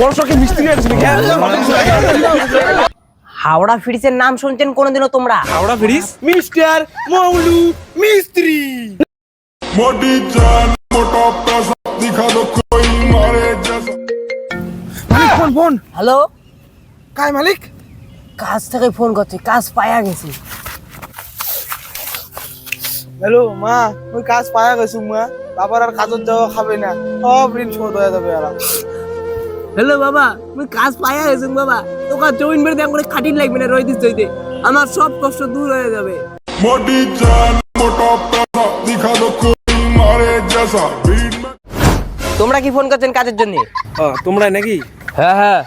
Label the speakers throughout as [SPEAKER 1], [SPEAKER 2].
[SPEAKER 1] পড়াশোনাকে মিস্ত্রি আছে নাকি?
[SPEAKER 2] হাওড়া ব্রিজের নাম শুনছেন কোনোদিনও তোমরা?
[SPEAKER 1] হাওড়া ব্রিজ মিস্টার মৌলু মিস্ত্রি।
[SPEAKER 3] मोटी जान मोटा पैसा दिखा दो कोई मारे जैसा।
[SPEAKER 1] মালিক ফোন ফোন
[SPEAKER 2] হ্যালো,
[SPEAKER 1] কাই মালিক?
[SPEAKER 2] কাজ থেকে ফোন করছে, কাজ পায়া গেছে।
[SPEAKER 1] হ্যালো মা, ওই কাজ পায়া গেছি মা। বাবার আর কাজত যাওয়া খাবে না, সব ঋণ শোধ হয়ে যাবে। আর
[SPEAKER 2] হ্যালো বাবা, মুই কাজ পায়া গেছি বাবা। তোকা জমিন বের দেন করে খাটিন লাগবে না, রই দিস জইতে আমার সব কষ্ট দূর হয়ে যাবে।
[SPEAKER 3] मोटी जान मोटा पैसा दिखा दो कोई मारे जैसा। भीड़ में
[SPEAKER 2] তোমরা কি ফোন করছেন কাজের জন্য?
[SPEAKER 1] তোমরা নাকি?
[SPEAKER 2] হ্যাঁ হ্যাঁ।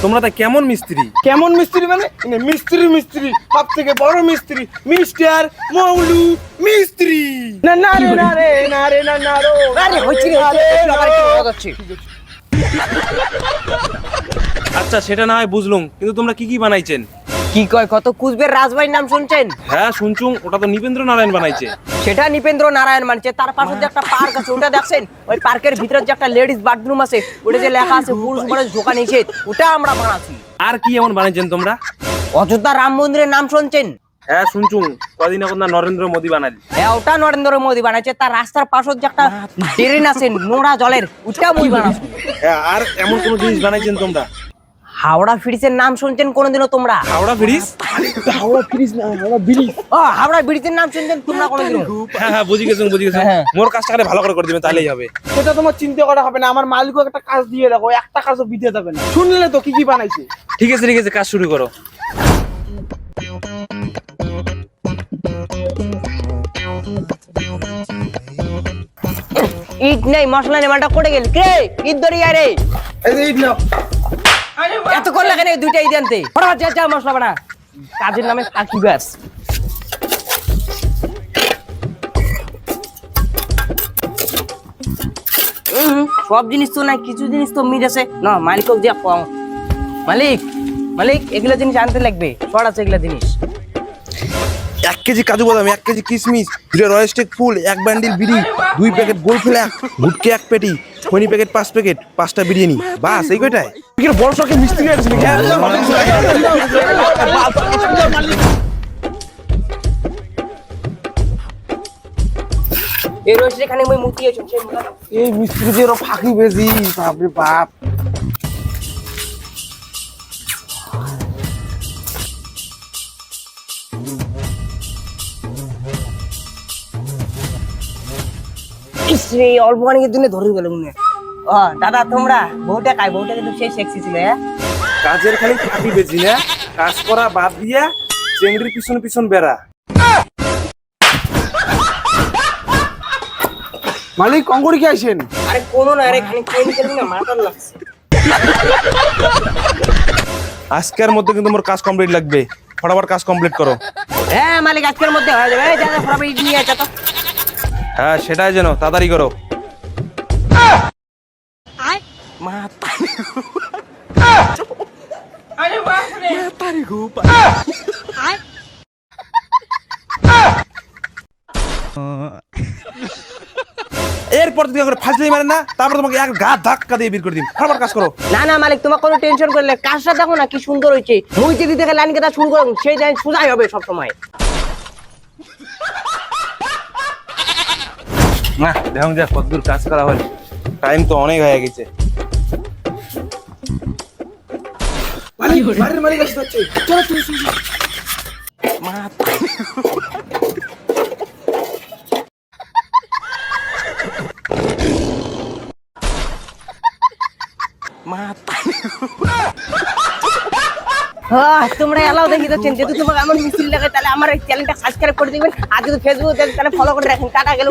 [SPEAKER 1] তোমরা তা কেমন মিস্ত্রি? কেমন মিস্ত্রি মানে মিস্ত্রি মিস্ত্রি সব থেকে বড় মিস্ত্রি মিস্টার মৌলু মিস্ত্রি। না না রে না রে না রে না না রো।
[SPEAKER 2] আরে হইছে রে, আবার কি হচ্ছে?
[SPEAKER 1] আচ্ছা সেটা না হয় বুঝলুম, কিন্তু তোমরা কি কি বানাইছেন?
[SPEAKER 2] কি কয় কত কুচবের রাজবাড়ির নাম শুনছেন?
[SPEAKER 1] হ্যাঁ শুনছুম, ওটা তো নিপেন্দ্র নারায়ণ বানাইছে।
[SPEAKER 2] সেটা নিপেন্দ্র নারায়ণ মানছে, তার পাশে যে একটা পার্ক আছে ওটা দেখছেন? ওই পার্কের ভিতরে যে একটা লেডিস বাথরুম আছে, ওটা যে লেখা আছে পুরুষ মানুষ ঢোকা নিষেধ, ওটা আমরা বানাচ্ছি।
[SPEAKER 1] আর কি এমন বানাইছেন তোমরা?
[SPEAKER 2] অযোধ্যা রাম মন্দিরের নাম শুনছেন?
[SPEAKER 1] হ্যাঁ শুনছুম, কদিন এখন না নরেন্দ্র মোদী বানালি।
[SPEAKER 2] হ্যাঁ, ওটা নরেন্দ্র মোদী বানাইছে। তার রাস্তার পাশে যে একটা ড্রেন আছে নোংরা জলের, ওটা মুই বানাচ্ছি।
[SPEAKER 1] হ্যাঁ, আর এমন কোন জিনিস বানাইছেন তোমরা?
[SPEAKER 2] হাওড়া ব্রিজের নাম শুনছেন কোনোদিনও তোমরা?
[SPEAKER 1] হাওড়া ব্রিজ? হাওড়া ব্রিজ না, হাওড়া ব্রিজ।
[SPEAKER 2] ও, হাওড়া ব্রিজের নাম শুনছেন তোমরা কোনোদিনও?
[SPEAKER 1] হ্যাঁ হ্যাঁ, বুঝি গেছেন বুঝি গেছেন।
[SPEAKER 2] হ্যাঁ।
[SPEAKER 1] মোর কাজটাকে ভালো করে দিবেন, তাহলেই হবে।
[SPEAKER 4] সেটা তোমার চিন্তা করা হবে না, আমার মালিকও একটা কাজ দিয়ে রাখো, একটা কাজও বিধে যাবে না। শুনলে তো কি কি বানাইছে।
[SPEAKER 1] ঠিক আছে ঠিক আছে, কাজ শুরু করো।
[SPEAKER 2] ইট নেই, মশলা নেই, মালটা করে গেল কে? ইট ধরি আরে
[SPEAKER 4] এই যে ইট নাও।
[SPEAKER 2] এত করলে কেন? দুইটা ইট আনতে ফটাফট যা, যা মশলা বানা। কাজের নামে ফাঁকি ব্যাস। সব জিনিস তো নাই, কিছু জিনিস তো মিট আছে না। মালিক দিয়া কম। মালিক মালিক, এগুলা জিনিস আনতে লাগবে, শর্ট আছে এগুলা জিনিস।
[SPEAKER 1] 1 কেজি কাজু বাদাম, 1 কেজি কিশমিশ, 2 রয়স্টিক ফুল, 1 বান্ডিল বিড়ি, 2 প্যাকেট গোল ফ্ল্যাক, গুটকে 1 পেটি, খনি প্যাকেট 5 প্যাকেট, 5টা বিরিয়ানি, বাস এই কয়টাই। বড় সরকে মিস্ত্রি আছে নাকি?
[SPEAKER 2] এই রয়েছে এখানে মই মুতি আছি।
[SPEAKER 4] এই মিস্ত্রিদের ফাঁকি বেজি, বাপরে বাপ।
[SPEAKER 2] ইসরে, অল্প অনেকের জন্য ধরে গেল মনে হয়। ও দাদা, তোমরা বউটা কাই? বউটা কিন্তু সেই সেক্সি ছিল। হ্যাঁ,
[SPEAKER 1] কাজের খালি ফাঁকি বেজি না, কাজ করা বাদ দিয়া চেংড়ির পিছন পিছন বেড়া।
[SPEAKER 4] মালিক কঙ্করি কি আইছেন?
[SPEAKER 2] আরে কোনো না রে, খালি কোন করবি না, মাথার লাগছে।
[SPEAKER 1] আজকের মধ্যে কিন্তু মোর কাজ কমপ্লিট লাগবে, ফটাফট কাজ কমপ্লিট করো।
[SPEAKER 2] হ্যাঁ মালিক, আজকের মধ্যে হয়ে যাবে। এই যা যা, ফটাফট ইট নিয়ে আয় তো।
[SPEAKER 1] হ্যাঁ সেটাই যেন তাড়াতাড়ি করো।
[SPEAKER 2] মাথা
[SPEAKER 1] এরপর যদি করে ফাজলাই মারেন না, তারপর তোমাকে এক গা ধাক্কা দিয়ে বের করে দিন। ফটাফট কাজ করো।
[SPEAKER 2] না না মালিক, তোমার কোনো টেনশন করলে, কাজটা দেখো না কি সুন্দর হয়েছে। মুই যদি দেখে লাইন কেটে শুরু করো, সেই লাইন সোজাই হবে সব সময়।
[SPEAKER 1] না দেখুন যা কতদূর কাজ করা হল, টাইম তো অনেক হয়ে গেছে।
[SPEAKER 4] মালিক বাড়ির মালিক আসছে, চলো চলো চলো।
[SPEAKER 2] তোমরা এলাও দেখি যাচ্ছেন, যেহেতু তোমাকে আমার মিছিল লাগে, তাহলে আমার এই চ্যানেলটা সাবস্ক্রাইব করে দিবেন। আর যদি ফেসবুক তাহলে ফলো করে রাখেন। টাটা গেল।